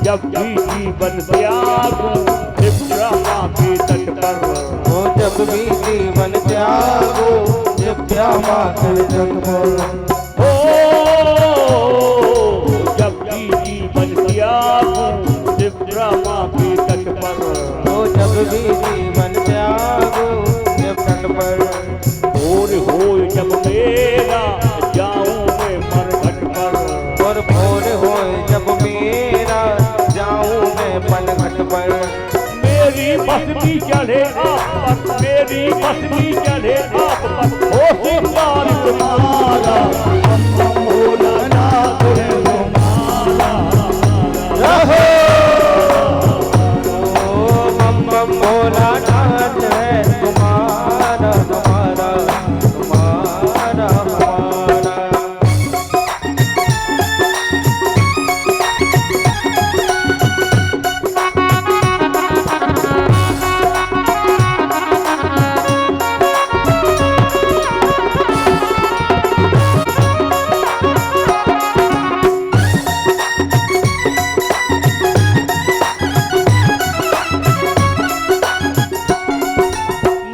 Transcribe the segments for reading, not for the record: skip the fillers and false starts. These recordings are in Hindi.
जब भी जीवन त्यागो ब्रह्मा के तट पर। ओ जब भी जीवन त्यागो ब्रह्मा के तट पर। ओ जब भी जीवन त्यागो ब्रह्मा के तट पर। ओ जब भी जीवन त्यागो तट पर। भोर हो जब मेरा जाऊं मैं मरघट पर। और भोर हो जब मेरा जाऊं मैं पनघट पर। मेरी बसनी चढ़े आप पर, मेरी बसनी चढ़े आप पर, हो सिंगार तुम्हारा भोलानाथ है तुम्हारा। रहो बम बम भोलानाथ है तुम्हारा हमारा तुम्हारा हमारा।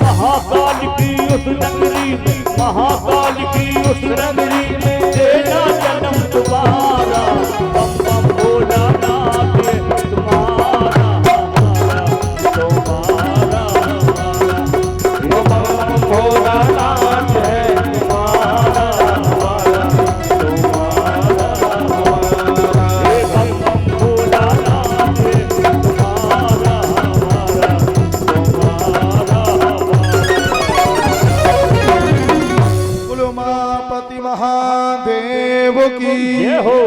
महाकाल की उस नगरी में, महाकाल की उस नगरी में देना जन्म तुम्हारा। बम बम भोलानाथ है तुम्हारा तुम्हारा। ओ बम बम भोलानाथ है तुम्हारा हमारा तुम्हारा हमारा। हे बम बम भोलानाथ है तुम्हारा हमारा तुम्हारा। बोलो उमापति महादेव की ये हो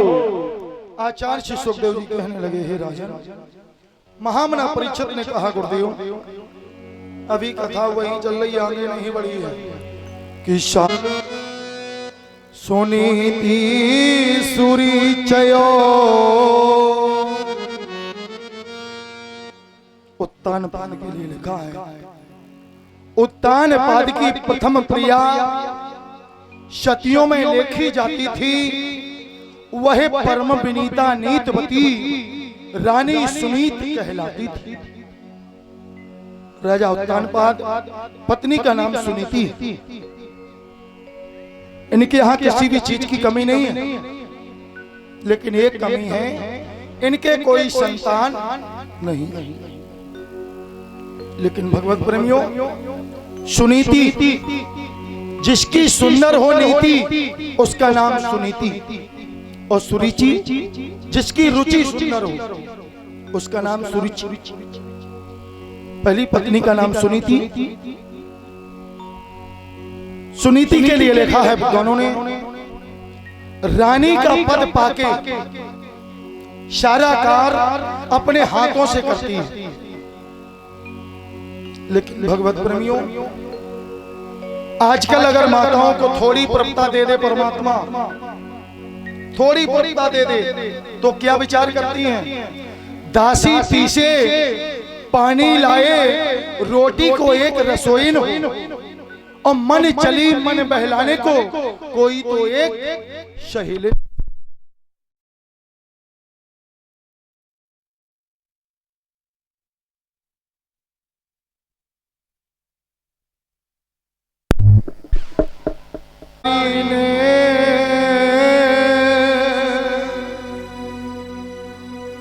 आचार्य श्री सुखदेव जी कहने लगे, हे राजन, महामना परीक्षित ने कहा, गुरुदेव अभी कथा वही चल रही, आगे नहीं बढ़ी है कि सुनीति सुरिचयो उत्तान पाद के लिए लिखा है। उत्तान पाद की प्रथम प्रिया शतियों में लेखी जाती थी, वह परम विनीता नीतवती रानी सुनीत कहलाती थी। राजा उत्तानपाद पत्नी का नाम सुनीति। इनके यहाँ किसी भी चीज की कमी नहीं है, लेकिन एक कमी है, इनके कोई संतान नहीं। लेकिन भगवत प्रेमियों, सुनीति जिसकी सुंदर हो नीति उसका नाम सुनीति, और सुरुचि जिसकी रुचि सुंदर हो उसका नाम सुरुचि। पहली पत्नी का नाम सुनीति। सुनीति के लिए लिखा है दोनों ने, रानी का पद पाके सारा कार्य अपने हाथों से करती है। लेकिन भगवत प्रेमियों, आजकल अगर माताओं को थोड़ी प्रभुता दे दे परमात्मा, थोड़ी प्रभुता दे दे, तो क्या विचार करती हैं? दासी पीसे, पानी लाए, रोटी को एक रसोईन हो, और मन चली मन बहलाने को कोई तो एक सहेली।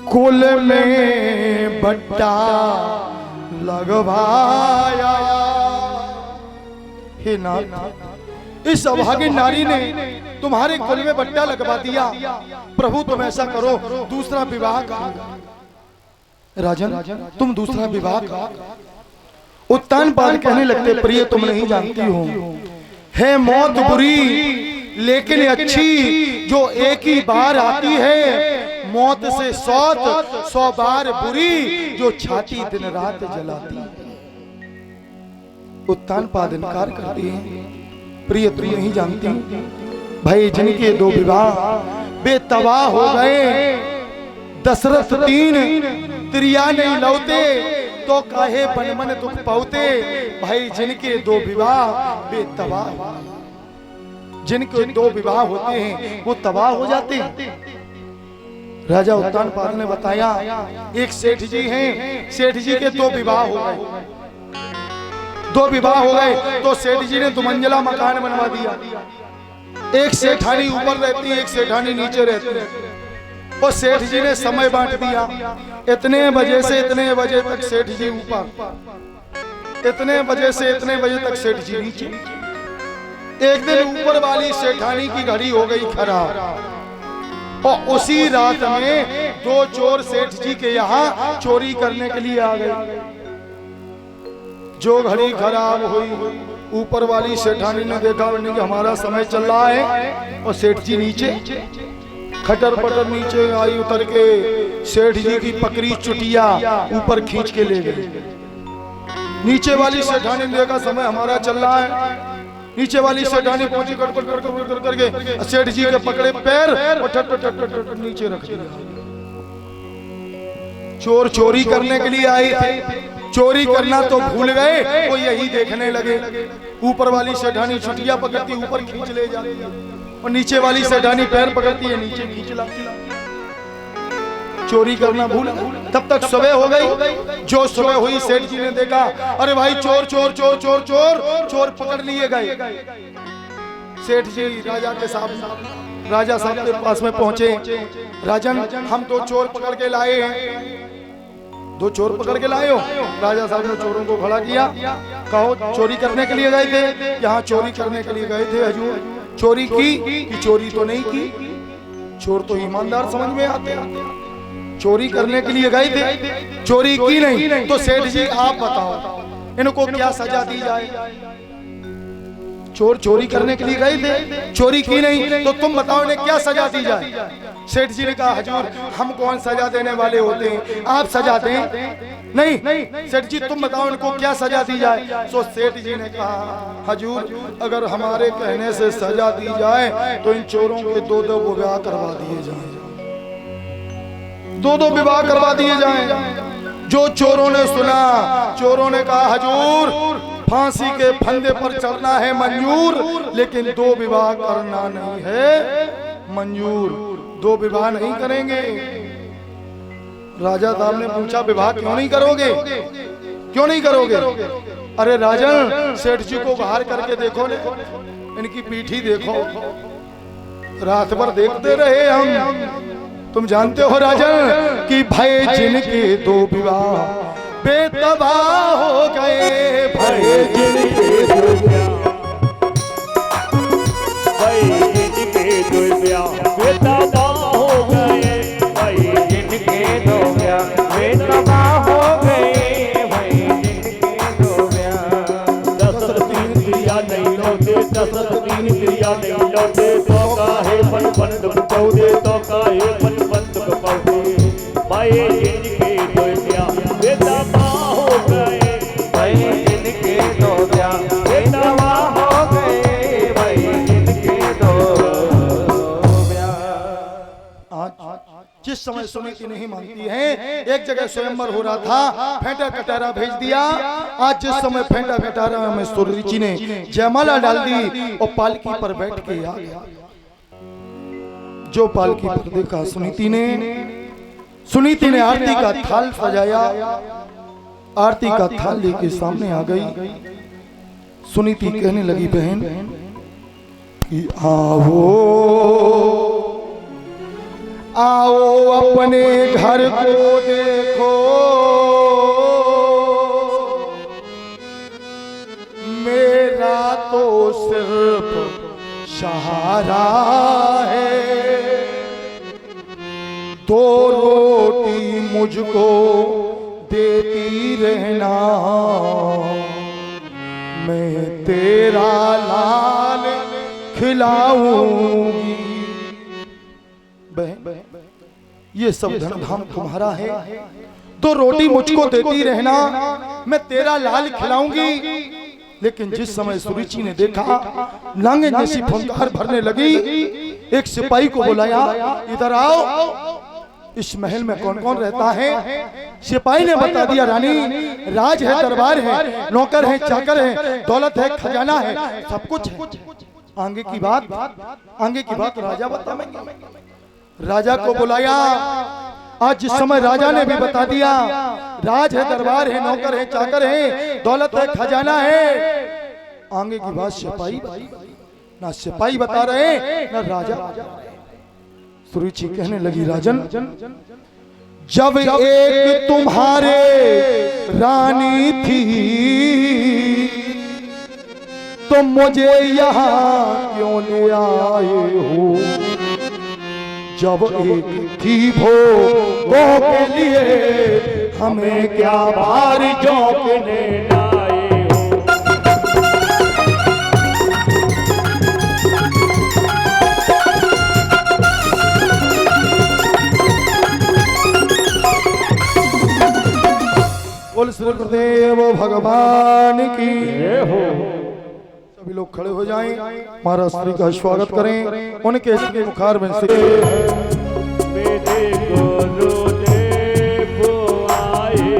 कुल में बट्टा लगवाया। हे नाथ, इस अभागी नारी ने तुम्हारे कुल में बट्टा लगवा दिया। प्रभु तुम ऐसा करो, दूसरा विवाह करो। राजन, तुम दूसरा विवाह करो। उत्तानपाद कहने लगते, प्रिय तुम नहीं जानती हो, है मौत बुरी लेकिन अच्छी, जो एक ही बार आती है, मौत से 100 बार बुरी, जो छाती दिन रात जलाती है। उत्तानपाद इनकार करती है, प्रिय तुम नहीं जानती भाई, जिनके 2 विवाह वे तबाह हो गए। दशरथ 3 त्रिया नहीं लौटे, तो काहे बन मन दुख पाउते। भाई जिनके 2 विवाह वे तबाह, जिनके 2 विवाह होते हैं वो तबाह हो जाते हैं। राजा उत्तानपाद ने बताया, एक सेठ जी हैं, सेठ जी के 2 विवाह हो गए, 2 विवाह हो गए, तो सेठ जी ने 2 मंजिला मकान बनवा दिया। एक सेठानी ऊपर रहती है, एक सेठानी नीचे रहती है। और सेठ जी ने समय बांट दिया, इतने बजे से इतने बजे तक सेठ जी ऊपर, इतने बजे से इतने बजे तक सेठ जी नीचे। एक दिन ऊपर वाली सेठानी की घड़ी हो गई खराब, और उसी रात में 2 चोर सेठ जी के यहाँ चोरी करने के लिए आ गए। जो घड़ी खराब हुई, ऊपर वाली सेठानी ने देखा कि हमारा समय चल रहा है, और सेठ जी नीचे खटर पटर नीचे आई, उतर के सेठ जी की पकड़ी चुटिया ऊपर खींच के ले गई। नीचे वाली सेठानी ने देखा समय हमारा चल रहा है, नीचे वाली सेठानी पहुंची करके सेठ जी के पकड़े पैर और ठट नीचे रख दिया। चोर चोरी करने के लिए आए थे, चोरी करना तो भूल गए, वो यही देखने लगे। ऊपर वाली सेठानी छुटिया पकड़ती ऊपर खींच ले जाती है, और नीचे वाली सेठानी पैर पकड़ती है नीचे खींच लाती है। चोरी करना भूल। तब तक सुबह हो गई। जो सुबह हुई सेठ जी ने देखा, अरे भाई चोर चोर चोर चोर चोर चोर पकड़ लिए गए। सेठ जी राजा के साथ, राजा साहब के पास में पहुंचे। राजन, हम 2 चोर पकड़ के लाए हैं। 2 चोर पकड़ के लाए हो? राजा साहब ने चोरों को खड़ा किया। कहो चोरी करने के लिए गए थे? यहाँ चोरी करने के लिए गए थे हजूर। चोरी की कि चोरी तो नहीं की? चोर तो ईमानदार समझ में आते हैं। चोरी करने के लिए गए थे, चोरी की नहीं, तो सेठ जी आप बताओ इनको क्या सजा दी जाए? चोर चोरी करने के लिए गए थे, चोरी की नहीं, तो तुम बताओ इन्हें क्या सजा दी जाए? सेठ जी ने कहा, हजूर हम कौन सजा देने वाले होते हैं, आप सजा दें। नहीं, सेठ जी तुम बताओ इनको क्या सजा दी जाए? तो सेठ जी ने कहा, हजूर अगर हमारे कहने से सजा दी जाए तो इन चोरों के 2-2 विवाह करवा दिए जाए, 2-2 विवाह करवा दिए जाएं। जो चोरों ने सुना, चोरों ने कहा, हजूर फांसी के फंदे पर चढ़ना है मंजूर, लेकिन 2 विवाह करना नहीं है मंजूर, 2 विवाह नहीं करेंगे। राजा साहब ने पूछा, विवाह क्यों नहीं करोगे, क्यों नहीं करोगे? अरे राजन, सेठ जी को बाहर करके देखो ने, इनकी पीठी देखो, रात भर देखते रहे हम। तुम जानते हो राजन कि भय जिनके 2 विवाह बेतबाह हो गए, भय जिनके 2 विवाह, भय जिनके 2 विवाह बेतबाह हो गए, भय जिनके 2 विवाह बेतबाह हो गए, भय जिनके 2 विवाह। 10 क्रिया नहीं लौटे, 10 क्रिया नहीं लौटे, तो काहे पन बंद बचौदे, तो काहे पन बंद बचौदे, भय जिनके 2 विवाह बेतबाह हो गए, भय जिनके 2 विवाह बेतबाह हो गए, भय जिनके 2 विवाह। आज जिस समय सुनीति नहीं मानती है, एक जगह स्वयंवर हो रहा था, फेंटा कटारा भेज दिया। आज जिस समय फेंटा कटारा में सुरुचि ने जयमाला डाल दी और पालकी पर बैठ के आ गया। जो पालकी पर देखा सुनीति ने आरती का थाल सजाया, आरती का थाल लेके सामने आ गई। सुनीति कहने लगी, बहन कि आओ आओ अपने घर को देखो, मेरा तो सिर्फ सहारा है, 2 रोटी मुझको देती रहना, मैं तेरा लाल खिलाऊंगी। बहन, ये सब धन धाम तुम्हारा है, 2 रोटी मुझको देती रहना, मैं तेरा लाल खिलाऊंगी। लेकिन जिस समय सुरुचि ने देखा, लांगे जैसी फुंकार भरने लगी, एक सिपाही को बुलाया, इधर आओ, इस महल में कौन कौन रहता है? सिपाही ने बता दिया, रानी राज है, दरबार है, नौकर है, चाकर है, दौलत है, खजाना है, सब कुछ है। आगे की बात राजा बताएंगे। राजा को बुलाया। आज जिस समय राजा ने भी बता दिया, राज है, दरबार है, नौकर है, चाकर है, दौलत है, खजाना है, आगे की बात सिपाही, ना सिपाही बता रहे ना राजा। सुरुचि कहने लगी, राजन जब एक तुम्हारे रानी थी तो मुझे यहाँ क्यों ले आए हो? जब एक थी वो के लिए हमें क्या भार झोंकने लाए हो। बोल श्री गुरुदेव भगवान की हो। सभी लोग खड़े हो जाएं, महाराज श्री का स्वागत करें। उनके श्री मुखार में से मेरे गुरुदेव आए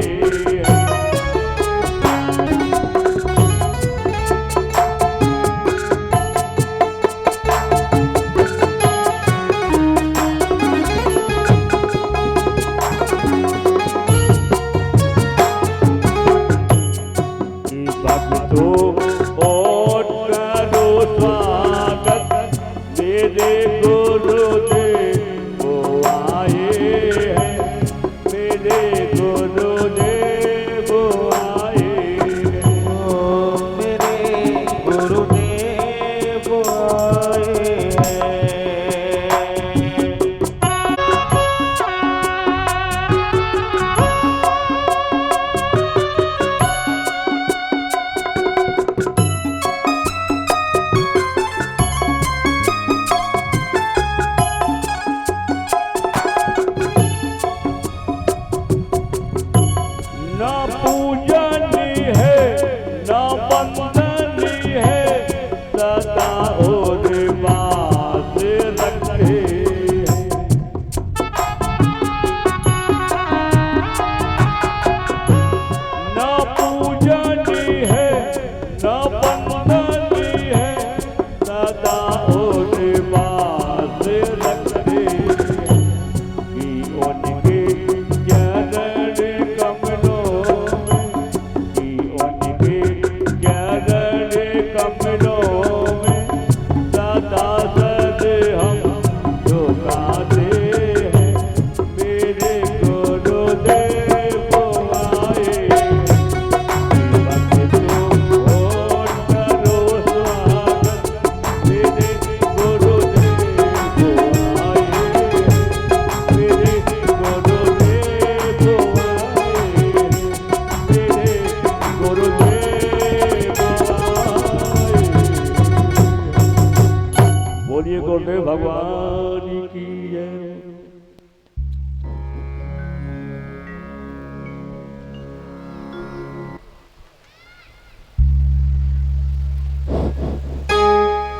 भगवान की जय।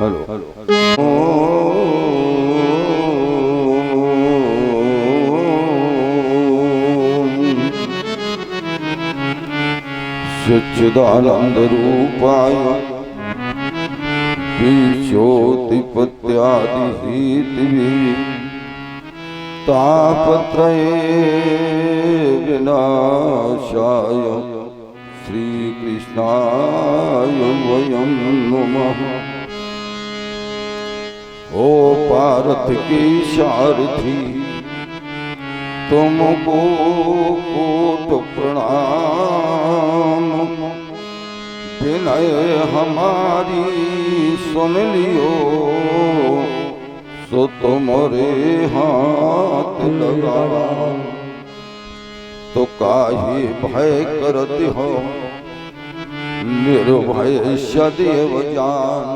हेलो हेलो सच्चिदानंद रूपाय ज्योतिपत्यादि हेतवे तापत्रये विनाशाय श्री कृष्णाय वयं नमः। ओ पार्थ के सारथी तुमको कोट प्रणाम, विनय हमारी सुन लियो सो तुम्हारे हाथ लगाओ। तो काहे भय करते हो निर्भय सदैव जान,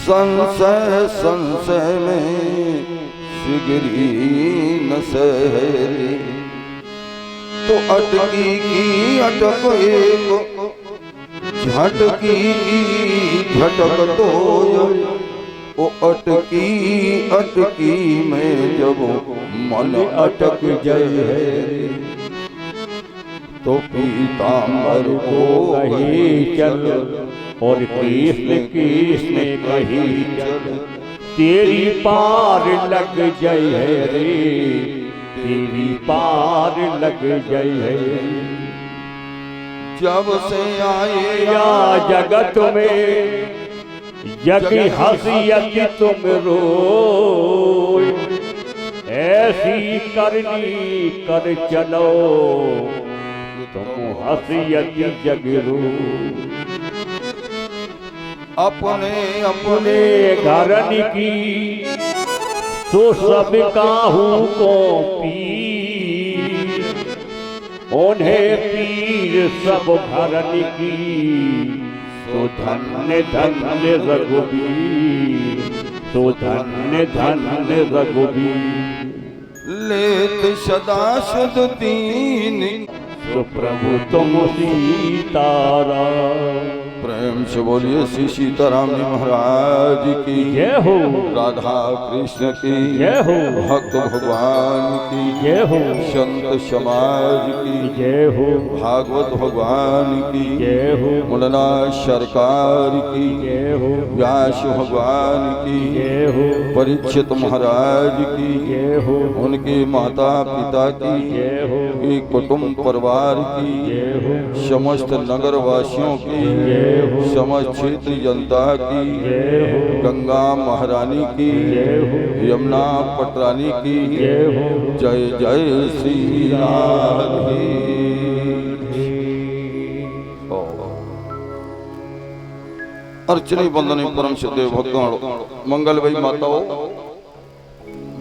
संशय संशय में शिगरी न सहरे। तो अटकी की अटक एक झटकी की झटक दो, ओ अटकी अटकी में जब मन अटक जाए तो पीताम्बर को कहीं चल और कृष्ण कृष्ण कहीं चल, तेरी पार लग जाए है रे, तेरी पार लग जाए है। जब से आए या जगत में जगी हसीयत तुम रोए, ऐसी करनी कर चलो तुम हसीयत जग रो। अपने अपने घरन की तो सब काहू को पीर, उन्हें पीर सब घरन की तो धन्य धन्य रघुबीर, तो धन्य धन्य रघुबीर। लेत सदा शुद्ध दीन तो प्रभु तुम सीतारा। प्रेम से बोलिए श्री सीताराम जी महाराज की जय हो, राधा कृष्ण की जय हो, भक्त भगवान की जय हो, संत समाज की जय हो, भागवत भगवान की जय हो, मुन्ना सरकार की जय हो, व्यास भगवान की जय हो, परीक्षित महाराज की जय हो, उनके माता पिता की जय हो, एक कुटुंब परिवार की जय हो, समस्त नगर वासियों की जय हो, समस्त क्षेत्र जनता की जय हो, गंगा महारानी की जय हो, यमुना पटरानी की जय हो, जय जय श्री राधे। अर्चनी वंदनी परम सिद्धे भगवान मंगल भाई माताओं,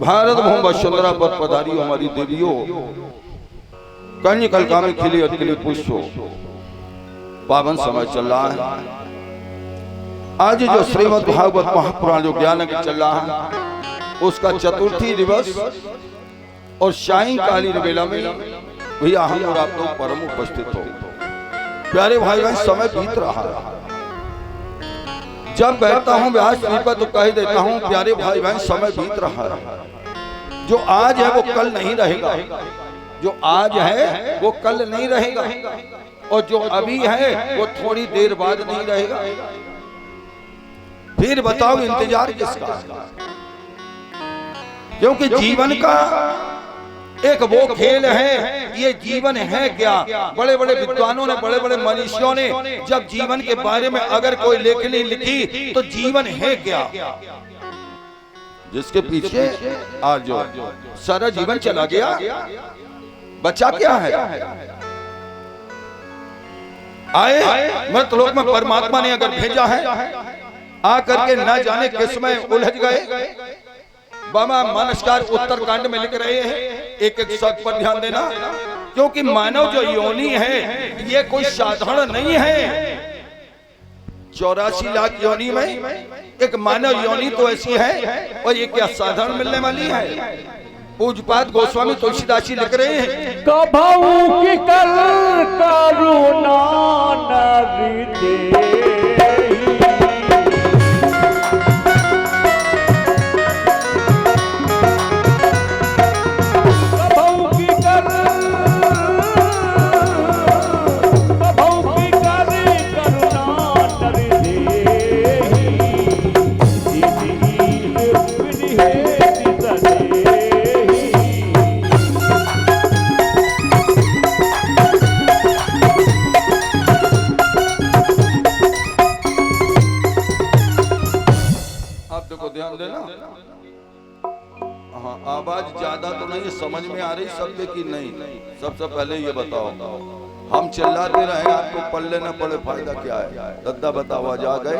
भारत भूमि वसुंधरा पर पधारी हमारी देवियों, कन्या कलिका में खिले अतुल्य पुष्पों, पावन समय चल रहा है। आज जो श्रीमद् भागवत महापुराण जो ज्ञान के चल रहा है, उसका चतुर्थी दिवस और सायंकालीन वेला में भैया हम और आप लोग परम उपस्थित हो। प्यारे भाई बहन, समय बीत रहा है। जब बैठता हूँ व्यास जी पर तो कह देता हूँ प्यारे भाई बहन, समय बीत रहा है। जो आज है वो कल नहीं रहेगा, जो आज है वो कल नहीं रहेगा, और जो अभी है वो थोड़ी देर बाद नहीं रहेगा। फिर बताओ इंतजार किसका? क्योंकि जीवन का एक वो खेल है, ये जीवन है क्या? बड़े बड़े विद्वानों ने, बड़े बड़े मनीषियों ने जब जीवन के बारे में अगर कोई लेखनी लिखी तो जीवन है क्या, जिसके पीछे आज जो सारा जीवन चला गया, बचा क्या है? आए मृतलोक में परमात्मा ने अगर भेजा है, आकर के न जाने किसमें उलझ गए। बाबा मानसकार उत्तरकांड में लिख रहे हैं, एक एक शब्द पर ध्यान देना, क्योंकि मानव जो योनि है ये कोई साधारण नहीं है। 84 लाख योनि में एक मानव योनि तो ऐसी है, और ये क्या साधारण मिलने वाली है? पूज्यपाद गोस्वामी तुलसीदास जी लिख रहे हैं, कभाऊ की कर करुणा नर दे, आवाज ज्यादा तो नहीं समझ में आ रही सबके की नहीं? सबसे पहले ये बताओ, हम चिल्लाते रहे आपको पढ़ लेना पड़े, फायदा क्या है? दद्दा बताओ, आज आ गए?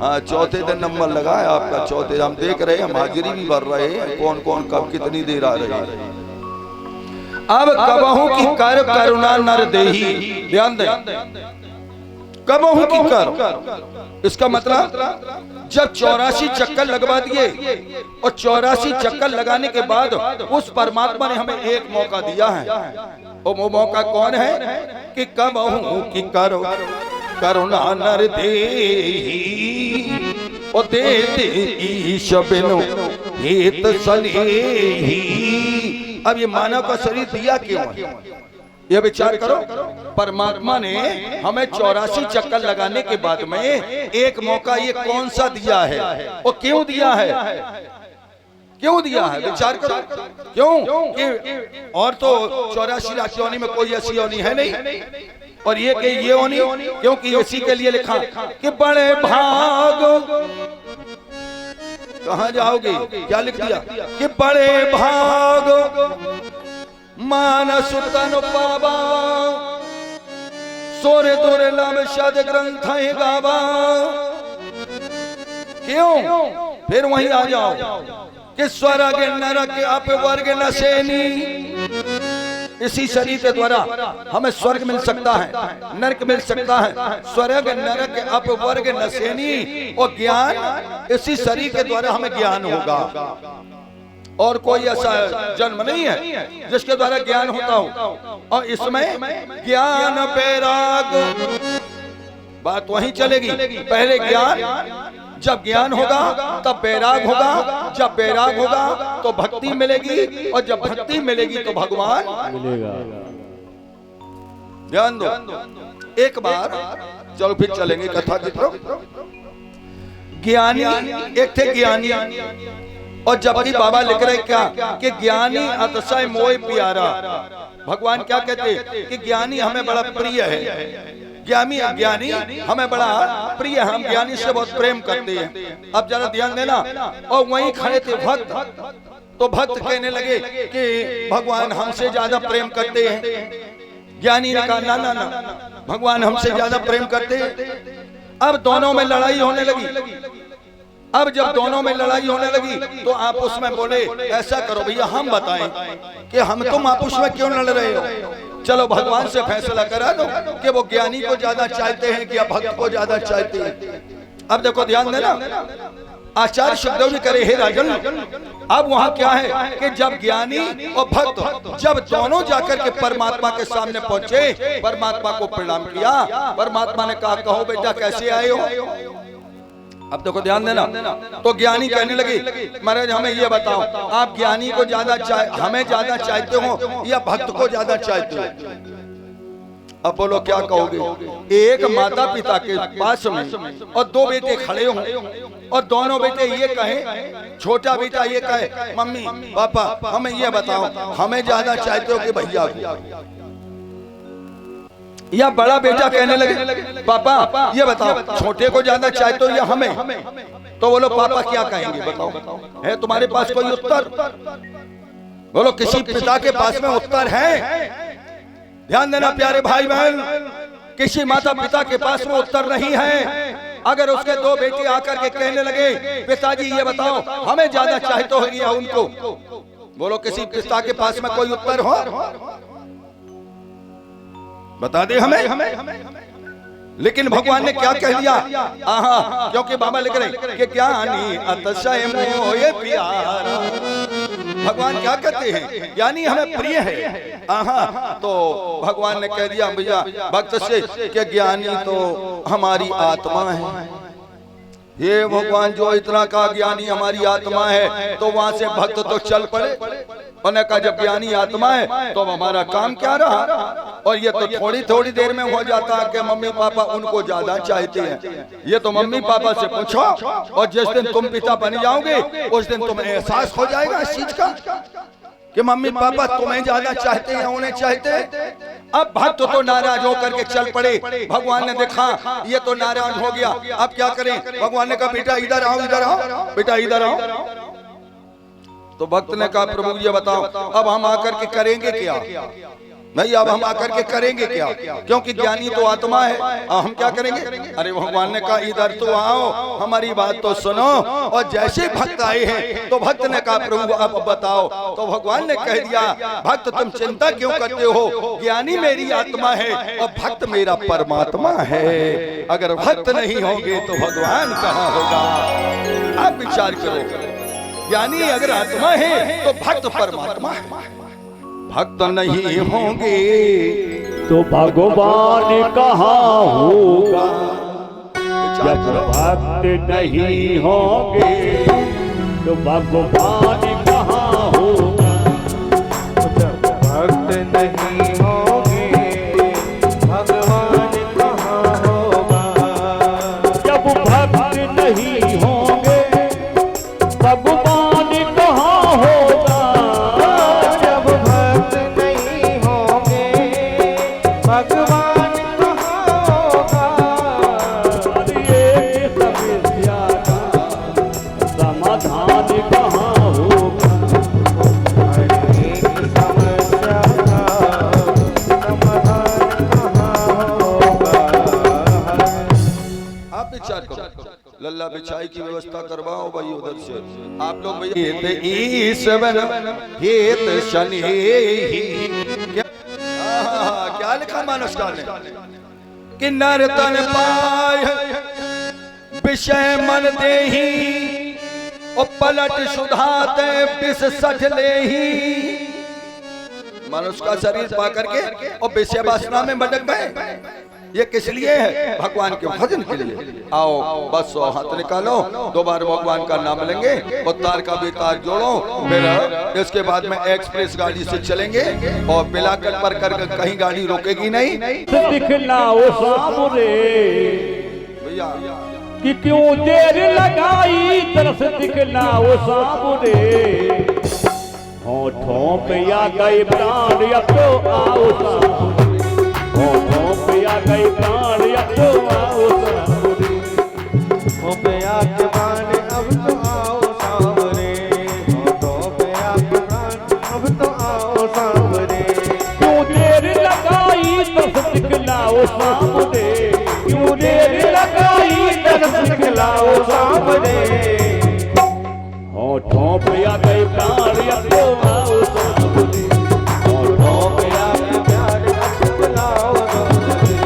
हाँ, चौथे दिन नंबर लगा है आपका, चौथे। हम देख रहे हैं, हम हाजिरी भी भर रहे हैं, कौन कौन कब कितनी देर आ रही है। अब कबहू की कर करुणा नर देही, ध्यान दे, कबहू की कर, इसका मतलब जब 84 चक्कर लगवा दिए, और 84 चक्कर लगाने के बाद उस परमात्मा ने हमें एक मौका दिया है, और वो मौका कौन है? कि कबहू की कर करुणा नर देही, और देते ईश बिनु हेत सनेही। अब ये मानव का शरीर दिया क्यों है? ये विचार करो, परमात्मा ने हमें 84 चक्कर लगाने के बाद में एक मौका ये कौन सा दिया है और क्यों दिया है? क्यों दिया है? विचार करो क्यों कि और तो 84 लाख योनि में कोई ऐसी योनि है नहीं, और ये कि ये योनि क्योंकि इसी के लिए लिखा कि बड़े भाग, कहां जाओगे? क्या लिख दिया कि बड़े भाग मानस तन पावा सोरे तोरे लाभ शद ग्रंथ गावा। क्यों? फिर वहीं आ जाओ कि स्वर्ग नरक अपवर्ग नशेनी, इसी शरीर के द्वारा हमें स्वर्ग मिल सकता है, नरक मिल सकता है, स्वर्ग नरक अपवर्ग नशेनी, और ज्ञान इसी शरीर के द्वारा हमें ज्ञान होगा। और कोई ऐसा जन्म नहीं है जिसके द्वारा ज्ञान होता हो। और इसमें ज्ञान बैराग, बात वहीं चलेगी। पहले ज्ञान, जब ज्ञान होगा तब बैराग होगा, जब बैराग होगा तो भक्ति मिलेगी, और जब भक्ति मिलेगी तो भगवान मिलेगा। ध्यान दो, एक बार चलो फिर चलेंगे कथा की तरफ। ज्ञानी एक थे ज्ञानी, और जबकि बाबा लिख रहे क्या कि ज्ञानी अतिशय मोह प्यारा। भगवान क्या कहते कि ज्ञानी हमें बड़ा प्रिय है, ज्ञानी हमें बड़ा प्रिय है, हम ज्ञानी से बहुत प्रेम करते हैं। अब जरा ध्यान देना। और वहीं खड़े थे भक्त, तो भक्त कहने लगे कि भगवान हमसे ज्यादा प्रेम करते हैं। ज्ञानी ने कहा ना ना ना, भगवान हमसे ज्यादा प्रेम करते हैं। अब दोनों में लड़ाई होने लगी। अब जब दोनों में लड़ाई होने लगी तो आप उसमें बोले ऐसा करो भैया, हम बताएं कि हम तुम आपस में क्यों लड़ रहे हो। चलो भगवान से फैसला करा दो कि वो ज्ञानी को ज्यादा चाहते हैं कि या भक्त को ज्यादा चाहते हैं। अब देखो ध्यान देना, आचार्य सुखदेव जी करे हे राजन, अब वहां क्या है कि जब ज्ञानी और भक्त जब दोनों जाकर के परमात्मा के सामने पहुंचे, परमात्मा को प्रणाम किया। परमात्मा ने कहा कहो बेटा कैसे आए हो। अब देखो ध्यान देना, तो ज्ञानी कहने लगे महाराज हमें ये बताओ, आप ज्ञानी को ज्यादा हमें ज्यादा चाहते हो या भक्त को ज्यादा चाहते हो? अब बोलो क्या कहोगे? एक माता पिता के पास में और दो बेटे खड़े हों, और दोनों बेटे ये कहें, छोटा बेटा ये कहे मम्मी पापा हमें ये बताओ, हमें ज्यादा चाहते हो कि भैया को? या बड़ा बेटा कहने लगे पापा ये बताओ छोटे को ज्यादा चाहते हो या हमें? तो बोलो पापा क्या कहेंगे बताओ? है तुम्हारे पास कोई उत्तर? बोलो किसी पिता के पास में उत्तर है? ध्यान देना प्यारे भाई बहन, किसी माता पिता के पास में उत्तर नहीं है। अगर उसके दो बेटे आकर के कहने लगे पिताजी ये बताओ हमें ज्यादा चाहते हो या उनको, बोलो किसी पिता के पास में कोई उत्तर हो? बता दे हमें। लेकिन भगवान ने क्या कह दिया? आहा, क्योंकि बाबा लिख रहे कि ज्ञानी अतिशय मोह प्यारा। भगवान क्या कहते हैं? ज्ञानी हमें प्रिय है। आहा, तो भगवान ने कह दिया भैया भक्त से कि ज्ञानी तो हमारी आत्मा है। ये भगवान जो इतना का ज्ञानी हमारी आत्मा है, तो वहां से भक्त तो चल पड़े। उन्होंने कहा जब ज्ञानी आत्मा है तो हमारा काम क्या रहा? और ये तो थोड़ी थोड़ी देर में हो जाता है कि मम्मी पापा उनको ज्यादा चाहते हैं। ये तो मम्मी पापा से पूछो, और जिस दिन तुम पिता बन जाओगे उस दिन तुम्हें एहसास हो जाएगा इस चीज का कि मम्मी पापा तुम्हें ज्यादा चाहते हैं, उन्हें चाहते हैं। अब भक्त तो नाराज होकर के चल पड़े। भगवान ने देखा ये तो नाराज हो गया, अब क्या करें? भगवान ने कहा बेटा इधर आओ, इधर आओ बेटा, इधर आओ। तो भक्त ने कहा प्रभु ये बताओ अब हम आकर के करेंगे क्या? नहीं अब हम आकर के करेंगे क्या? क्योंकि ज्ञानी तो आत्मा है, हम क्या करेंगे? अरे भगवान ने कहा इधर तो आओ, हमारी बात तो सुनो। और जैसे भक्त आए हैं तो भक्त ने कहा प्रभु अब बताओ। तो भगवान ने कह दिया भक्त तुम चिंता क्यों करते हो? ज्ञानी मेरी आत्मा है और भक्त मेरा परमात्मा है। अगर भक्त नहीं होंगे तो भगवान कहाँ होगा? आप विचार करो, ज्ञानी अगर आत्मा है तो भक्त परमात्मा है। भक्त नहीं होंगे तो भगवान कहाँ होगा? जब भक्त नहीं होंगे तो भगवान कहाँ होगा? जब भक्त नहीं होंगे विचार करो, लल्ला बिछाई की व्यवस्था करवाओ भाई उधर से आप लोग भैया। ईश्वर हेत शनि क्या लिखा मानुष्का ने कि नर तन पाय विषय मन देही और पलट सुधाते विष सठ लेही। मनुष्य का शरीर पा करके और विषय वासना में भटक गए। ये किस लिए है? भगवान के भजन के लिए। आओ बस हाथ निकालो, दो बार भगवान का नाम लेंगे और तार का भी तार जोड़ो, फिर इसके बाद में एक्सप्रेस गाड़ी से चलेंगे और बिलाकट पर कर कहीं गाड़ी रोकेगी नहीं। दिखलाओ सामने भैया कि क्यों देर लगाई, तरस दिखलाओ सामने। होठों पे आ गए प्राण अब तो आओ सामने, होठों पे आ गए प्राण अब तो आओ सामने, होठों पे आ गए प्राण अब तो आओ सामने, होठों पे आ गए प्राण अब तो आओ सामने। क्यों देर लगाई तरस दिखलाओ सामने, क्यों देर लगाई तरस दिखलाओ सामने। होठों पे आ गए प्राण अब तो आओ सामने, होठों पे आ गए प्राण अब तो आओ सामने।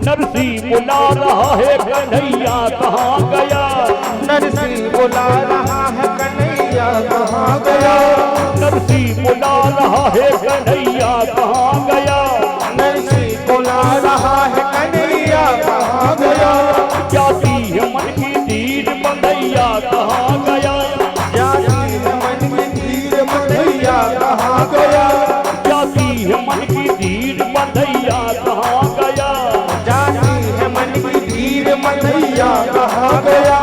नरसी बुला रहा है कन्हैया कहाँ गया, नरसी बुला रहा है कन्हैया कहाँ गया, नरसी बुला रहा है कन्हैया कहाँ गया, नरसी बुला रहा है कन्हैया कहाँ गया। जाती है मन की धीर बंधैया कहाँ गया, जाती है मन की धीर बंधैया कहाँ गया, जाती है मन की धीर बंधैया कहाँ गया, जाती है मन की धीर बंधैया कहाँ गया।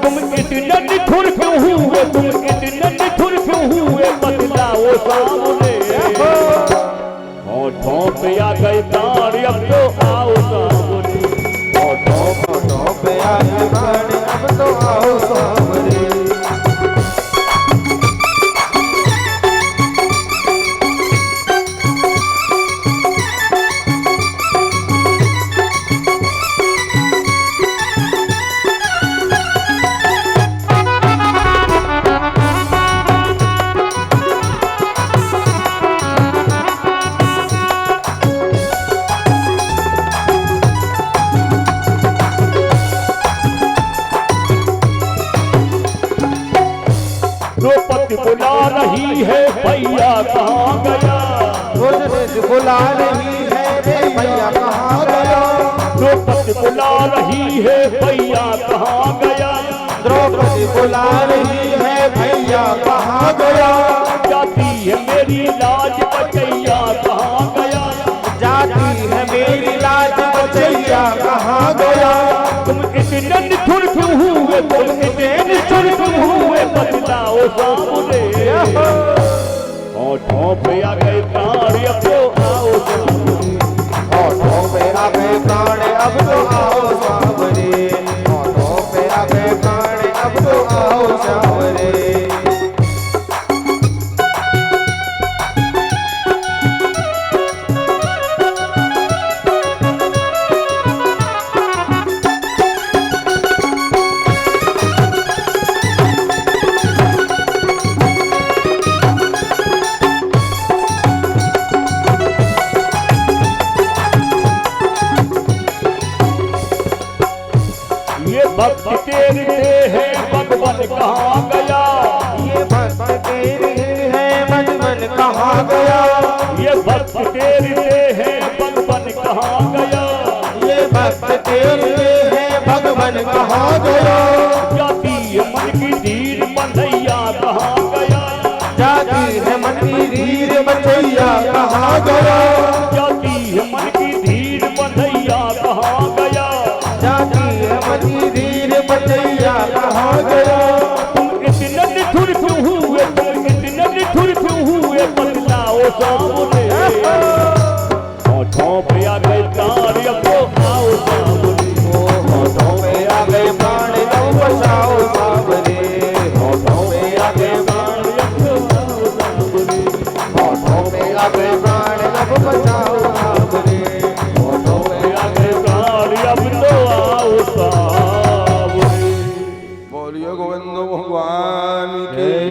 तुम इतने निठुर क्यों हुए, तुम इतने निठुर क्यों हुए, बतलाओ सामने। होठों पे आ गए प्राण अब तो आओ सामने, होठों पे आ गए प्राण अब तो आओ सामने। द्रौपदी बुला रही है भैया कहाँ गया, रोज बुला रही है रे भैया कहाँ गया, द्रौपदी बुला रही है भैया कहाँ गया, द्रौपदी बुला रही है भैया कहाँ गया। जाती है मेरी लाज बचैया कहाँ गया, जाती है मेरी लाज बचैया कहाँ गया। तुम इतने निठुर क्यों हुए, तुम इतने निठुर क्यों हुए, बतलाओ सामने। होठों पे आ गए प्राण अब तो आओ सामने, होठों पे आ गए प्राण अब तो आओ सामने, होठों पे आ गए प्राण अब तो आओ सामने। ये भक्त तेरे है भगवान कहाँ गया, ये भक्त तेरे है भगवान कहाँ गया, ये भक्त तेरे है भगवान कहाँ गया, ये भक्त तेरे है भगवान कहाँ गया। जाती है मन की धीर बंधैया कहाँ गया, जाती है मन की धीर बचैया कहाँ गया, जाती है मन की धीर बंधैया कहाँ गया, जाती है मन की धीर बचैया कहाँ गया। तुम इतने निठुर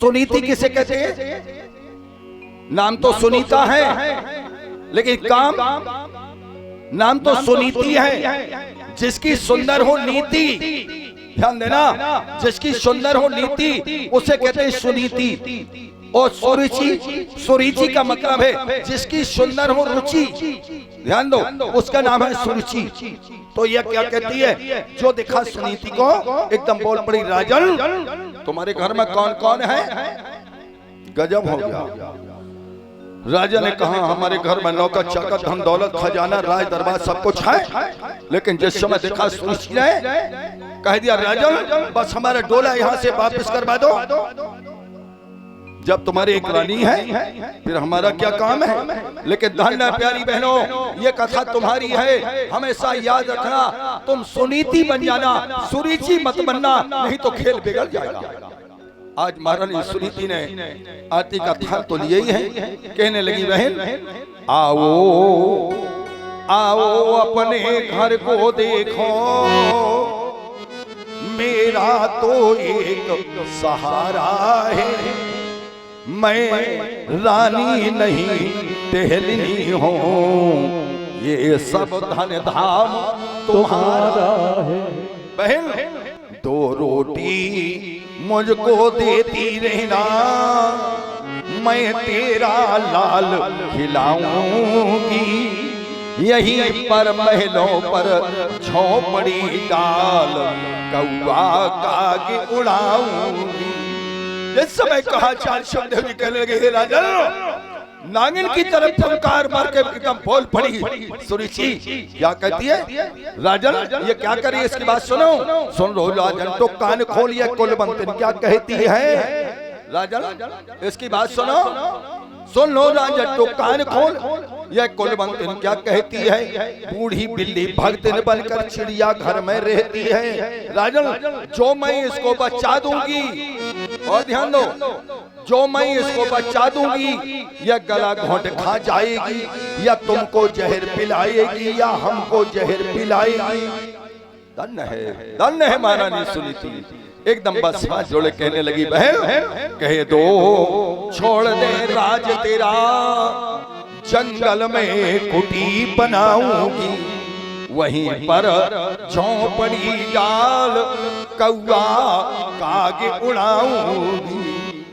सुनीति किसे कहते हैं? नाम तो सुनीता है, लेकिन काम नाम तो सुनीति है। जिसकी सुंदर हो नीति, ध्यान देना, जिसकी सुंदर हो नीति उसे कहते हैं सुनीति। और सुरुचि, सुरुचि का मतलब है जिसकी सुंदर हो रुचि, ध्यान दो, उसका नाम है सुरुचि। तो यह क्या कहती है? जो देखा सुनीति को एकदम बोल पड़ी, राजन तुम्हारे घर में कौन कौन है? गजब हो गया। राजा ने कहा हमारे घर में नौकर चाकर धन दौलत खजाना राज दरबार सब कुछ है, लेकिन जिस समय देखा सुरुचि ने कह दिया राजन बस हमारा डोला यहाँ से वापस करवा दो। जब तुम्हारी एक रानी है फिर हमारा क्या काम है? लेकिन धन्य प्यारी बहनों, ये कथा तुम्हारी है, हमेशा याद रखना। तुम सुनीति बन जाना, सुरुचि मत बनना, नहीं तो खेल बिगड़ जाएगा। आज महारानी सुनीति ने आरती का थाल तो लिया ही है, कहने लगी बहन आओ आओ अपने घर को देखो, मेरा तो एक सहारा है, मैं रानी नहीं टहलनी हूँ, ये सब धन धाम तुम्हारा है। बहन दो रोटी मुझको देती रहना, मैं तेरा लाल खिलाऊंगी, यहीं पर महलों पर झोपड़ी डाल कौवा काग उड़ाऊंगी। जिस समय कहा चार शब्द भी कहने लगे हे राजन, नागिन की तरफ फंकार मार के एकदम बोल पड़ी सुरुचि। क्या कहती है? राजन ये क्या करी? इसकी बात सुनो। सुन लो राजन, तो कान खोलिए कुलवंतिन क्या कहती है। राजन इसकी बात सुनो, सुन लो राजन, तो कान खोल, यह कुलवंतिन क्या कहती है। बूढ़ी बिल्ली भगतिन बनकर चिड़िया घर में रहती है। राजन जो मैं इसको बचा दूंगी, और ध्यान दो, जो मैं इसको बचा दूंगी या गला घोंट खा जाएगी, या तुमको जहर पिलाएगी, या हमको जहर पिलाएगी। धन्य है महारानी सुनीति। एकदम बस हाथ जोड़े कहने लगी बहन कहे दो छोड़ दे राज तेरा, जंगल में कुटी बनाऊंगी, वहीं पर झोंपड़ी डाल कौवा काग उड़ाऊंगी।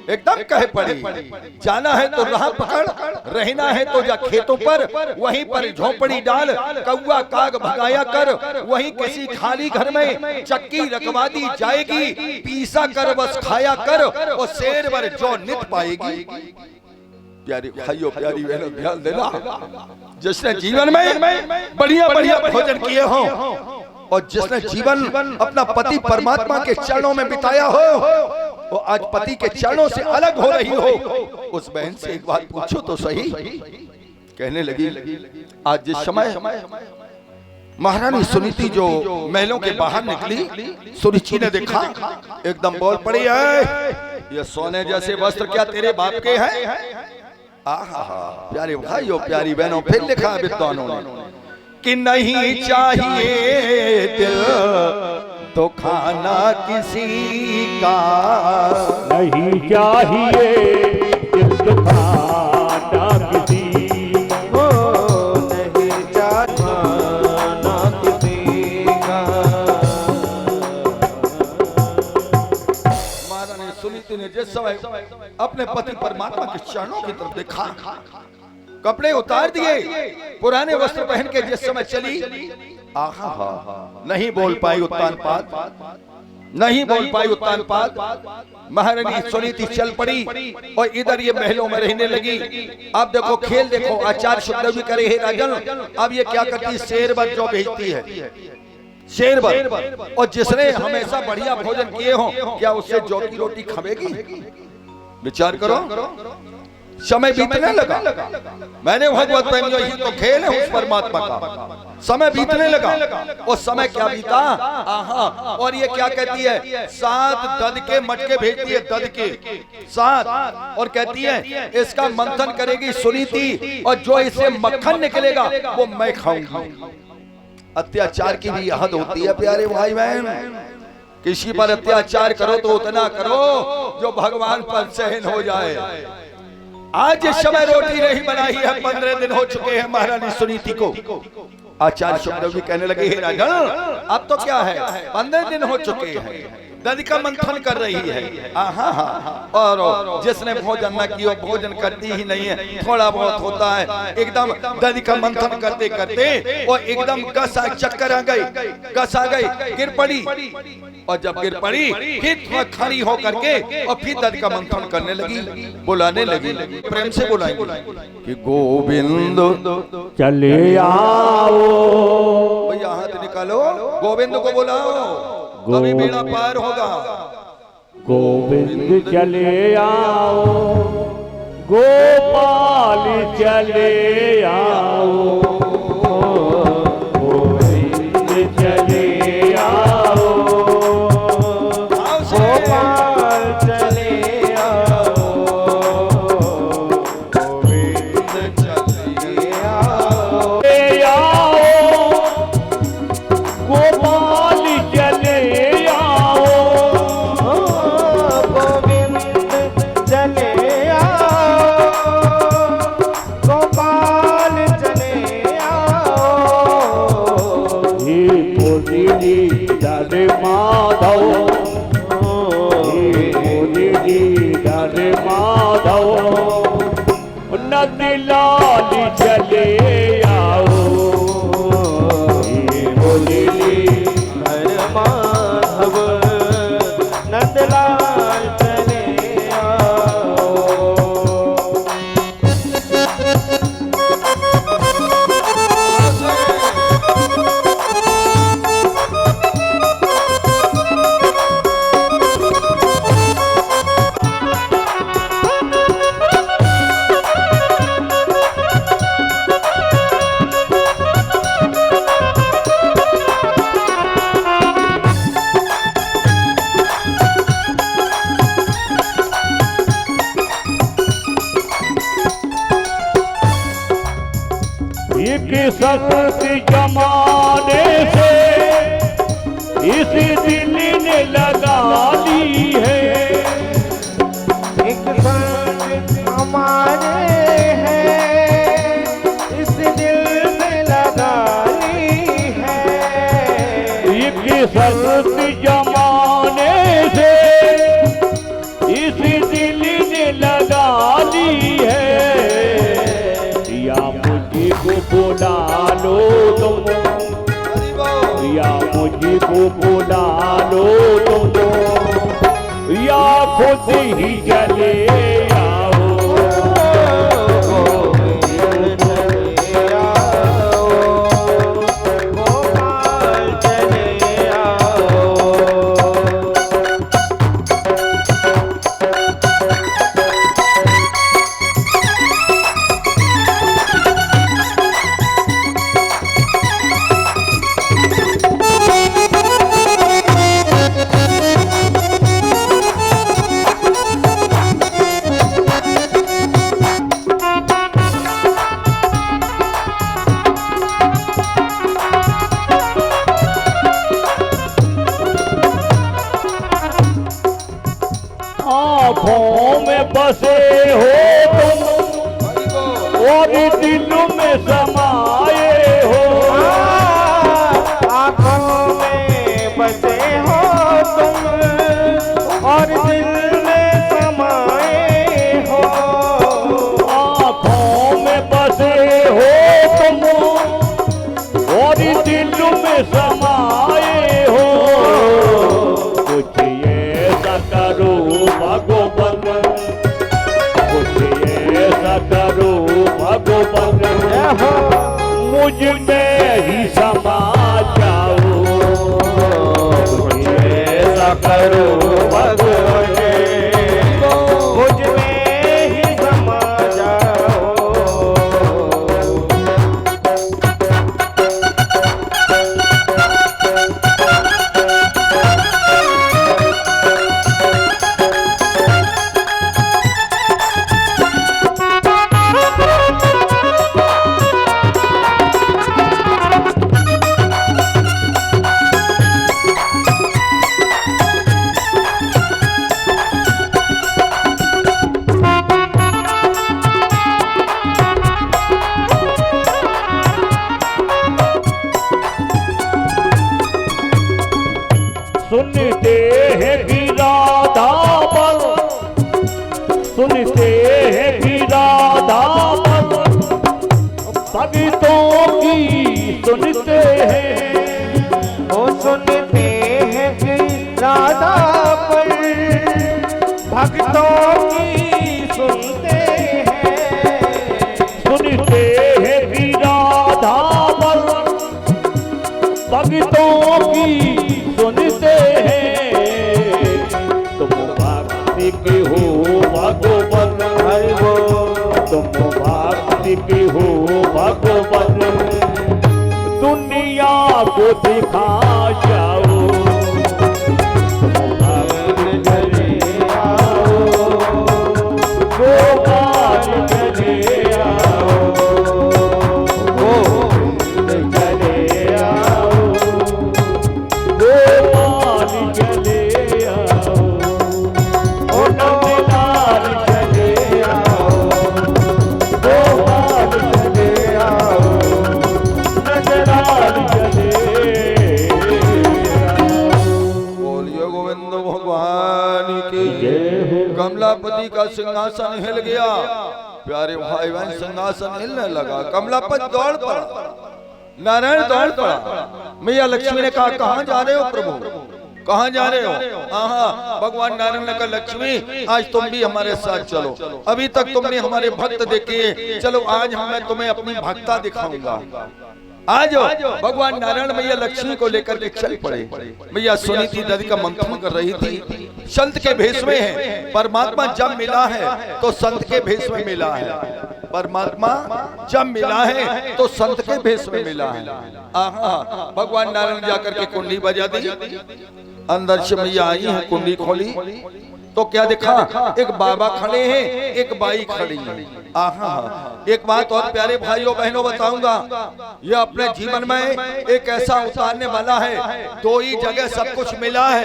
एकदम कहे पड़ी, जाना है तो राह पकड़, रहना है तो जा खेतों पर, वहीं पर झोंपड़ी डाल कौवा काग भगाया कर, वहीं किसी खाली घर में चक्की रखवा दी जाएगी, पीसा कर बस खाया कर, और शेर भर जो नित पाएगी। प्यारी भाइयों प्यारी बहनों ध्यान देना, जिसने जीवन में बढ़िया बढ़िया भोजन किए हो, और जिसने जीवन अपना पति परमात्मा के चरणों में बिताया हो, वो आज पति के चरणों से अलग हो रही हो, उस बहन से एक बात पूछो तो सही। कहने लगी आज जिस समय महारानी सुनीति जो महलों के बाहर निकली, सुरुचि ने देखा, एकदम बोल पड़ी है ये सोने जैसे वस्त्र क्या तेरे बाप के हैं? आहा प्यारे भाइयों प्यारी बहनों, फिर लिखा विद्वानों ने कि नहीं चाहिए दिल तो खाना किसी का, नहीं चाहिए दिल तो खाना किसी हो, नहीं जाना किसी का। महारानी सुनीति ने जिस समय अपने पति परमात्मा के चरणों की तरफ देखा, कपड़े उतार दिए, पुराने वस्त्र पहन के जिस समय चली, आहा नहीं बोल पाई उत्तानपाद, नहीं बोल पाई उत्तानपाद। महारानी सुनीति चल पड़ी और इधर ये महलों में रहने लगी। अब देखो खेल देखो, आचार्य शुक्ल भी करे हे राजन, अब ये क्या करती, शेर बर जो भेजती है, शेर बर, और जिसने हमेशा बढ़िया भोजन किए हो, क्या उससे जौ की रोटी खावेगी? विचार करो। समय बीतने लगा, मैंने भगवत प्रेम जो ही तो खेल है उस परमात्मा का। समय बीतने लगा, और समय क्या बीता, आहा, और ये क्या कहती है, 7 दद के मटके भेजती है, दद के 7, और कहती है इसका मंथन करेगी सुनीति, और जो इसे मक्खन निकलेगा वो मैं खाऊंगी। अत्याचार की भी हद होती है प्यारे भाई बहन। किसी पर अत्याचार करो तो उतना करो जो भगवान पर सहन हो जाए। आज इस समय रोटी नहीं बनाई है, 15 दिन हो चुके हैं महारानी सुनीति को। आचार्य सुखदेव जी कहने लगे, हे राजन अब तो क्या है, 15 दिन हो चुके हैं, दधिका मंथन कर रही है। और जिसने भोजन न किया भोजन करती ही नहीं है, थोड़ा बहुत होता है। एकदम दधिका मंथन करते करते और एकदम गसा चक्कर आ गई, गस आ गई, गिर पड़ी। और जब गिर पड़ी फिर खड़ी होकर के और फिर दधिका मंथन करने लगी, बुलाने लगी, प्रेम से बुलाएंगे कि गोविंद चले आओ, भैया हाथ निकालो, गोविंद को बुलाओ, कभी बेड़ा पार होगा। गोविंद चले आओ, गोपाल चले आओ, गोविंद चले आओ, गोपाल चले आओ, गोविंद चले आओ, गोपाल चले आओ, गोविंद चले आओ, गोपाल चले आओ। हे मोदी दादे माधव, हे मोदी दादे माधव, नंद लाल चले आओ, हे मोदी हर माधव नंदलाल चले आओ। एक सख्त जमाने से इस दिल ने लगा ली है, एक संग हमारे हैं, इस दिल में लगा ली है। एक सख्त जमाने से इस दिल ने लगा ली है, या मुझको बुला लो तुम, या मुझको बुला लो तुम, या खुद ही चले आओ, गोविंद चले आओ, गोपाल चले आओ। आँखों में बसे हो तुम और दिल में समाये हो, आँखों में बसे हो तुम और दिल में समाए हो। आँखों में बसे हो तुम और दिल में समाये हो, कुछ ऐसा करो भगवान, कुछ ऐसा करो भगवान, मुझ में ही समा जाओ, कुछ ऐसा करो भगवान, मुझ में ही समा जाओ। सुनते हैं कि राधा बल, सुनते हैं कि राधा बल भक्तों की सुनते हैं। ओ सुनते हैं कि राधा पर भक्तों की सुनते हैं। सुनते हैं कि राधा बल भक्तों की सुनते हैं। तुम भक्ति के हो भगवन, हरि वो तुम भक्ति के हो भगवन, दुनिया को दिखा जाओ। भक्त चले आओ, गोपाल चले आओ, गोविंद चले आओ, गोपाल चले आओ, ओ नंदलाल चले आओ, गोपाल चले आओ, नंदलाल चले आओ। बोलिए गोविंद भगवान की जय हो। कमलापति का सिंहासन हिल गया। प्यारे भाई बहन, सिंहासन हिलने लगा, कमलापति दौड़ पड़ा, नारायण दौड़ पड़ा। मैया लक्ष्मी ने कहा कहाँ जा रहे हो प्रभु, कहाँ जा रहे हो? हाँ, भगवान नारायण ने कहा लक्ष्मी आज तुम भी हमारे साथ चलो, अभी तक तुमने हमारे भक्त देखे, चलो आज मैं तुम्हें अपनी भक्ता दिखाऊंगा। आज भगवान नारायण मैया लक्ष्मी को लेकर के चल पड़े। मैया सुनीति नदी का मंथन कर रही थी, संत के भेष में है। परमात्मा जब मिला है तो संत के भेष में मिला है, परमात्मा जब मिला है तो संत के भेष में मिला है। आहा, भगवान नारायण जाकर के कुंडी बजा दी, अंदर से मैया आई है, कुंडी खोली तो क्या देखा, एक बाबा खड़े हैं, एक बाई खड़ी है। आहा, एक बात और प्यारे भाइयों बहनों बताऊंगा, ये अपने जीवन में एक ऐसा उतारने वाला है। दो ही जगह सब कुछ मिला है,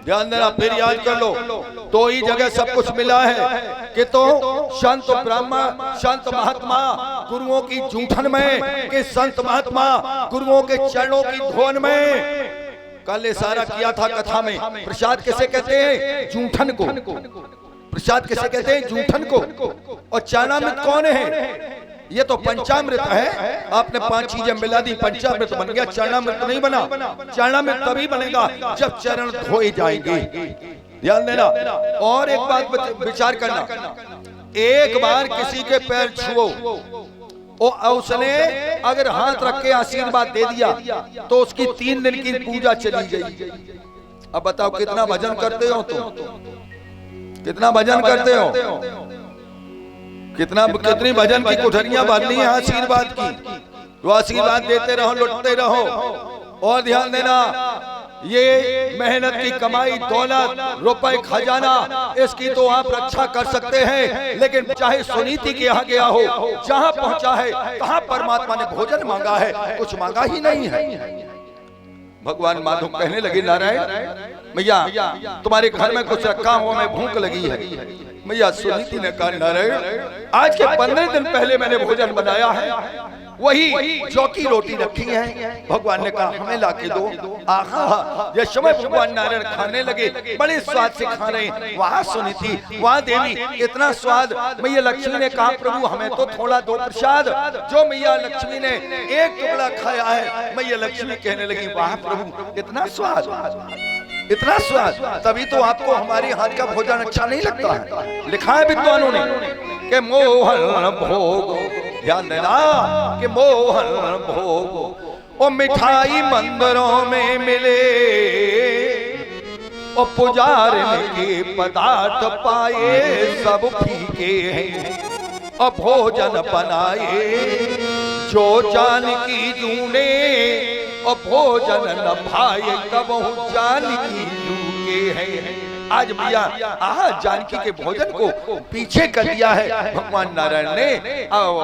ध्यान देना, फिर याद कर लो, दो ही जगह सब कुछ मिला है कि तो संत ब्राह्मण, संत महात्मा गुरुओं की जूठन में, कि संत महात्मा गुरुओं के चरणों की धोन में। कल इशारा किया था कथा में, प्रसाद किसे कहते हैं, जूठन को। प्रसाद किसे कहते हैं, जूठन को। और चरणामृत कौन है, ये तो पंचामृत है। आपने 5 चीजें मिला दी, पंचामृत बन गया, चरणामृत नहीं बना। चरणामृत तभी बनेगा जब चरण धोए जाएंगे, ध्यान देना। और एक बात विचार करना, एक बार किसी के पैर छुओ और उसने अगर हाथ रख के आशीर्वाद दे दिया तो उसकी 3 दिन की पूजा चली गई। अब बताओ कितना भजन करते हो तुम, कितना भजन करते हो, कितनी भजन की कोठरियां बांधनी है आशीर्वाद की। तो आशीर्वाद देते रहो, लुटते रहो। और ध्यान देना, ये मेहनत की कमाई, दौलत, रुपए, खजाना, इसकी तो आप रक्षा कर सकते हैं, लेकिन चाहे सुनीति के यहाँ गया हो, जहाँ पहुंचा है, कहाँ परमात्मा ने भोजन मांगा है, कुछ मांगा ही नहीं है। भगवान माधव कहने लगे, नारायण मैया तुम्हारे घर में कुछ रखा हो, मैं भूख लगी है। मैया सुनीति ने कहा, नारायण आज के 15 दिन पहले मैंने भोजन बनाया है, वही जौ की रोटी रखी है। भगवान ने कहा हमें लाके दो। आहा, ये समय भगवान नारायण खाने लगे, बड़े स्वाद से खा रहे हैं। वहाँ सुनीति, वहाँ देवी, इतना स्वाद। मैया लक्ष्मी ने कहा प्रभु हमें तो थोड़ा दो प्रसाद। जो मैया लक्ष्मी ने एक टुकड़ा खाया है, मैया लक्ष्मी कहने लगी वाह प्रभु इतना स्वाद, इतना स्वाद। तभी तो आपको हमारे हाथ का भोजन अच्छा नहीं लगता है। लिखा है विद्वानों ने कि मोहन भोग, ध्यान देना, कि मोहन भोग और मिठाई मंदिरों में मिले और पुजारी के पदार्थ पाए सब फीके हैं और भोजन बनाए जो जानकी जूने और भोजन न भाए तब जानकी जूके हैं। आज भैया आहा जानकी के भोजन को पीछे कर दिया है भगवान नारायण ने। आओ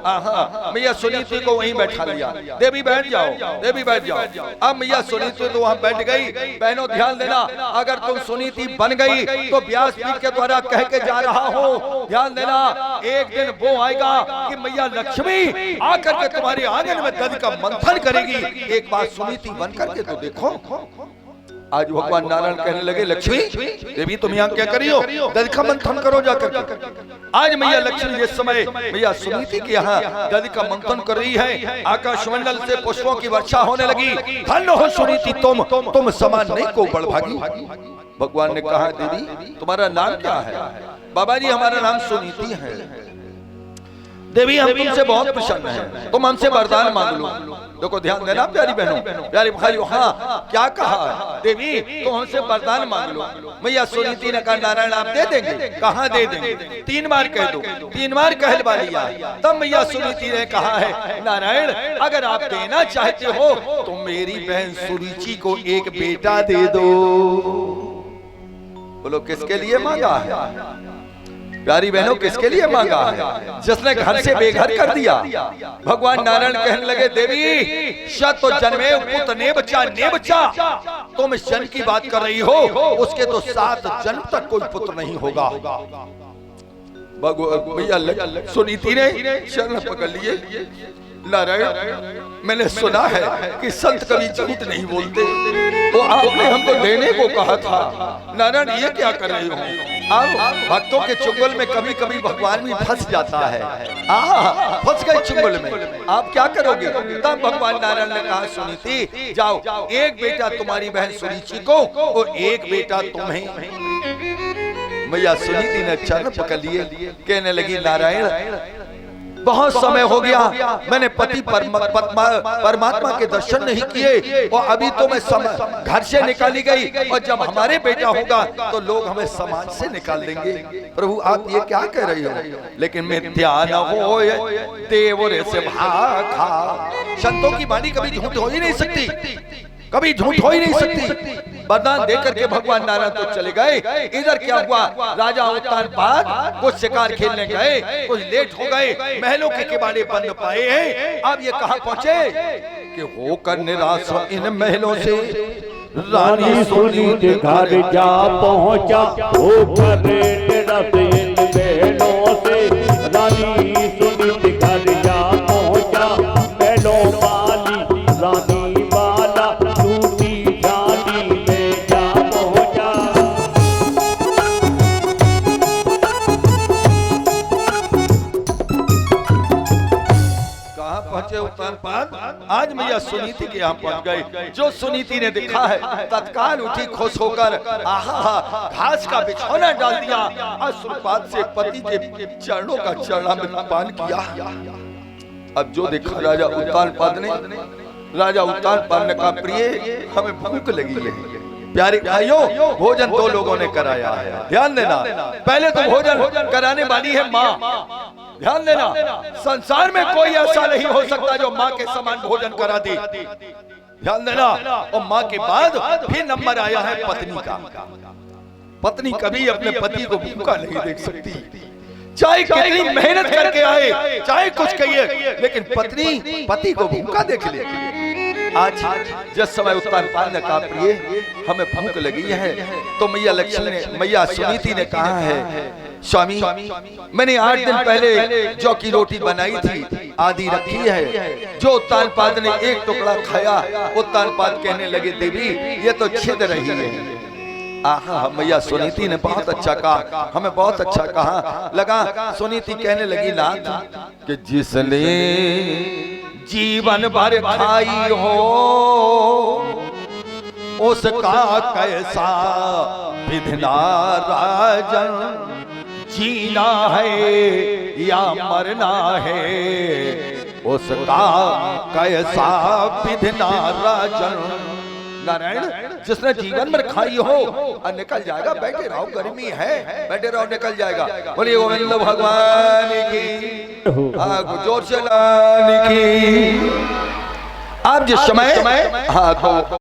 आहा, मैया सुनीति को वहीं बैठा लिया। देवी बैठ जाओ, देवी बैठ जाओ। अब मैया सुनीति तो वहां बैठ गई। बहनों ध्यान देना, अगर तुम सुनीति बन गई तो व्यास पीठ के द्वारा कह के जा रहा हो, ध्यान देना एक दिन वो आएगा कि मैया लक्ष्मी आकर के तुम्हारे आंगन में दधि का मंथन करेगी। एक बार सुनीति बन करके तो देखो। आज भगवान नारायण कहने लगे लक्ष्मी देवी तुम यहाँ क्या करी हो, दधिका मंथन करो जाकर। आज मैया लक्ष्मी जिस समय मैया सुनीति के यहाँ दधिका मंथन कर रही है, आकाशमंडल से पुष्पों की वर्षा होने लगी। धन्य हो सुनीति तुम समान नहीं को बड़भागी। भगवान ने कहा देवी तुम्हारा नाम क्या है? बाबा जी हमारा नाम सुनीति है। देवी हम तुमसे बहुत प्रसन्न हैं, तुम हमसे वरदान मांग लो। देखो ध्यान देना प्यारी बहनों प्यारे भाइयों, हाँ क्या कहा देवी तुम हमसे वरदान मांग लो। मैया सुनीति ने कहा नारायण आप दे देंगे? कहाँ दे देंगे, 3 बार कह दो। 3 बार कहलवा लिया। तब मैया सुनीति ने कहा है नारायण अगर आप देना चाहते हो तो मेरी बहन सुरुचि को एक बेटा दे दो। बोलो किसके लिए मांगा है प्यारी बहनों, किसके लिए मांगा है? जिसने घर से बेघर कर दिया। भगवान नारायण कहने लगे देवी शत जन्मे पुत्र ने बच्चा तुम इस जन्म की बात कर रही हो, उसके तो 7 जन्म तक कोई पुत्र नहीं होगा। भैया सुनीति ने शरण पकड़ लिए। नारायण मैंने सुना है कि संत कभी झूठ नहीं बोलते, तो आपने हमको देने को कहा था। नारायण ये क्या कर रहे हो? आप भक्तों के चुंगल में कभी कभी भगवान भी फंस जाता है। फंस गए चुंगल में, आप क्या करोगे? तब भगवान नारायण ने कहा सुनीति जाओ, एक बेटा तुम्हारी बहन सुरुचि को और एक बेटा तुम्हें। मैया सुनीति ने चरण पकड़ लिए, कहने लगी नारायण बहुत समय हो गया, मैंने पति परमात्मा के दर्शन नहीं किए और अभी तो मैं घर से निकाली गई, और जब हमारे बेटा होगा तो लोग हमें समाज से निकाल देंगे। प्रभु आप ये क्या कह रही हो? लेकिन मिथ्या न हो देवरे से भाखा। संतों की वाणी कभी झूठ हो ही नहीं सकती, कभी झूठ हो ही नहीं सकती। वरदान देकर के भगवान नारायण तो चले गए। इधर क्या हुआ? राजा उत्तानपाद कुछ शिकार खेलने गए, कुछ लेट हो गए, महलों के किवाड़े बंद पाए हैं। अब ये कहाँ पहुँचे कि होकर निराश इन महलों से रानी सुनीति घर जा पहुँचा, होकर निराश इन महलों से। रानी सुनीति घर जा पहुँचा, महलों वाली रानी आज मैया सुनीति के यहाँ पहुंच गई। जो सुनीति ने देखा है तत्काल उठी खुश होकर, आहा घास का बिछौना डाल दिया, अश्रुपात से पति के चरणों का चरणामृतपान किया। अब जो देखा राजा उत्तानपाद ने कहा प्रिय हमें भूख लगी है। प्यारे भाइयों भोजन 2 लोगों ने कराया है, ध्यान देना। पहले तो भोजन कराने वाली है माँ, ध्यान देना। संसार में कोई ऐसा नहीं हो सकता जो माँ के समान भोजन करा दे, ध्यान देना। और माँ के बाद फिर नंबर आया है पत्नी का। पत्नी कभी अपने पति को भूखा नहीं देख सकती, चाहे कितनी मेहनत करके आए, चाहे कुछ कहिए, लेकिन पत्नी पति को भूखा देख ले। आज जिस समय उत्तानपाद ने कहा प्रिय हमें भूख लगी है, तो मैया लक्ष्मी ने मैया सुनीति ने कहा है स्वामी मैंने 8 दिन पहले जौ की रोटी बनाई थी, आधी रखी है। जो उत्तानपाद ने एक टुकड़ा खाया, उत्तानपाद कहने लगे देवी ये तो छिद रही है। आहा मैया सुनीति ने बहुत अच्छा कहा, हमें बहुत अच्छा कहा लगा। सुनीति कहने लगी नाथ कि जिसने जीवन भर खाई हो उसका कैसा विधना राजन, जीना है या मरना है उसका कैसा विधना राजन। नारायण जिसने जीवन भर खाई हो और निकल जाएगा, बैठे रहो गर्मी है, बैठे रहो निकल जाएगा। बोलिए गोविंद भगवान की, जोर से की। आप जिस समय हाँ तो